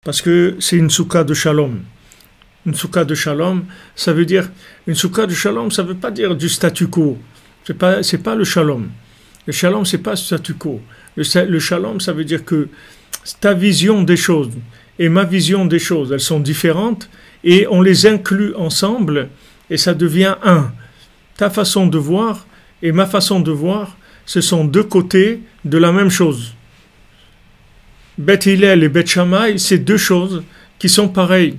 Parce que c'est une soukha de shalom. Une soukha de shalom, ça veut dire, une soukha de shalom, ça veut pas dire du statu quo. C'est pas le shalom. Le shalom, c'est pas statu quo. Le shalom, ça veut dire que ta vision des choses et ma vision des choses, elles sont différentes et on les inclut ensemble et ça devient un. Ta façon de voir et ma façon de voir, ce sont deux côtés de la même chose. Beth Hillel et Beth Shammai, c'est deux choses qui sont pareilles.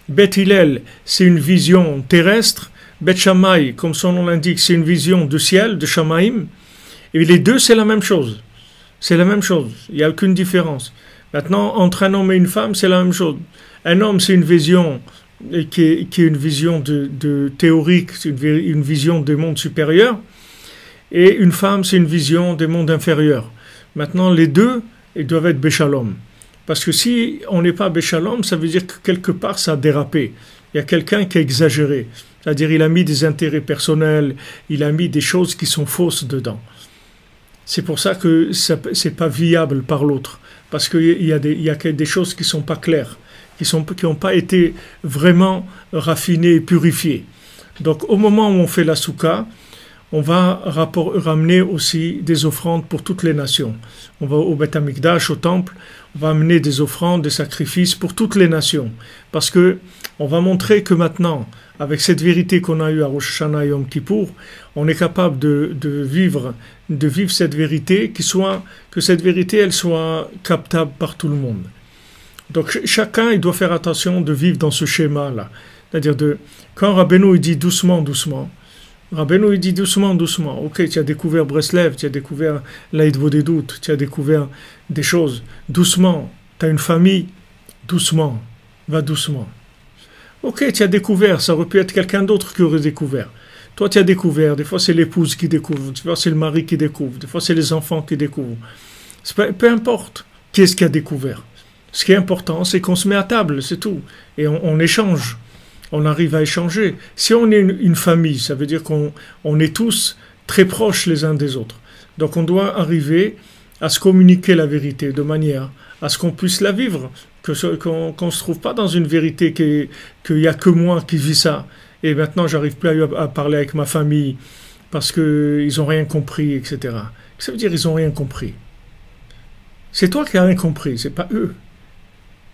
Beth Hillel, c'est une vision terrestre. Beth Shammai, comme son nom l'indique, c'est une vision du ciel, de Shamaïm. Et les deux, c'est la même chose. C'est la même chose. Il n'y a aucune différence. Maintenant, entre un homme et une femme, c'est la même chose. Un homme, c'est une vision qui est une vision de théorique, c'est une vision des mondes supérieurs. Et une femme, c'est une vision des mondes inférieurs. Maintenant, les deux, ils doivent être béchalom. Parce que si on n'est pas béchalom, ça veut dire que quelque part, ça a dérapé. Il y a quelqu'un qui a exagéré. C'est-à-dire, il a mis des intérêts personnels, il a mis des choses qui sont fausses dedans. C'est pour ça que c'est pas viable par l'autre. Parce qu'il y a des choses qui sont pas claires, qui n'ont pas été vraiment raffinées et purifiées. Donc, au moment où on fait la soukha, on va ramener aussi des offrandes pour toutes les nations. On va au Beth Amikdash, au temple, on va amener des offrandes, des sacrifices pour toutes les nations. Parce que on va montrer que maintenant, avec cette vérité qu'on a eue à Rosh Hashanah et Yom Kippour, on est capable de vivre cette vérité, que cette vérité elle soit captable par tout le monde. Donc chacun il doit faire attention de vivre dans ce schéma-là. C'est-à-dire quand Rabbeinu il dit doucement, doucement, Rabbeinu il dit doucement, doucement. Ok, tu as découvert Breslev, tu as découvert l'Aïd Vodédout, tu as découvert des choses. Doucement, tu as une famille, doucement, va doucement. Ok, tu as découvert, ça aurait pu être quelqu'un d'autre qui aurait découvert. Toi, tu as découvert, des fois c'est l'épouse qui découvre, des fois c'est le mari qui découvre, des fois c'est les enfants qui découvrent. Peu importe qui est-ce qui a découvert. Ce qui est important, c'est qu'on se met à table, c'est tout. Et on échange. On arrive à échanger. Si on est une famille, ça veut dire qu'on est tous très proches les uns des autres. Donc on doit arriver à se communiquer la vérité de manière à ce qu'on puisse la vivre, qu'on ne se trouve pas dans une vérité qu'il n'y a que moi qui vis ça. Et maintenant, j'arrive plus à parler avec ma famille parce qu'ils n'ont rien compris, etc. Ça veut dire qu'ils n'ont rien compris. C'est toi qui n'as rien compris, c'est pas eux.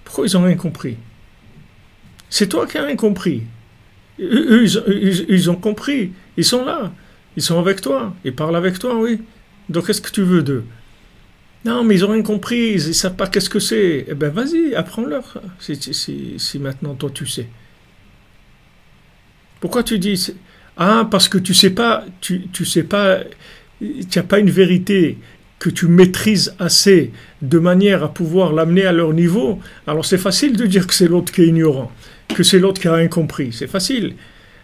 Pourquoi ils n'ont rien compris? C'est toi qui n'as rien compris. Eux, ils ont compris. Ils sont là. Ils sont avec toi. Ils parlent avec toi, oui. Donc, qu'est-ce que tu veux d'eux? Non, mais ils n'ont rien compris. Ils ne savent pas qu'est-ce que c'est. Eh bien, vas-y, apprends-leur. Si maintenant, toi, tu sais. Pourquoi tu dis... Ah, parce que tu sais pas... Tu sais pas... Tu n'as pas une vérité que tu maîtrises assez de manière à pouvoir l'amener à leur niveau. Alors, c'est facile de dire que c'est l'autre qui est ignorant. Que c'est l'autre qui a rien compris. C'est facile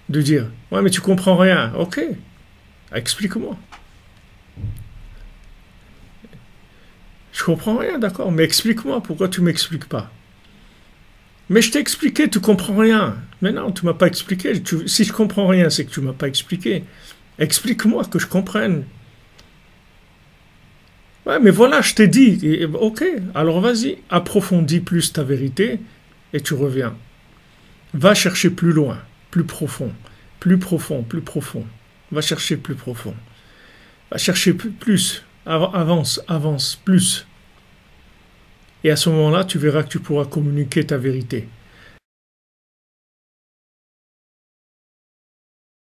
de dire « Ouais, mais tu comprends rien. » Ok, explique-moi. Je comprends rien, d'accord, mais explique-moi pourquoi tu m'expliques pas. Mais je t'ai expliqué, tu comprends rien. Mais non, tu m'as pas expliqué. Si je comprends rien, c'est que tu m'as pas expliqué. Explique-moi que je comprenne. Ouais, mais voilà, je t'ai dit. Ok, alors vas-y, approfondis plus ta vérité et tu reviens. Va chercher plus loin, plus profond, plus profond, plus profond. Va chercher plus profond. Va chercher plus. Avance, plus. Et à ce moment-là, tu verras que tu pourras communiquer ta vérité.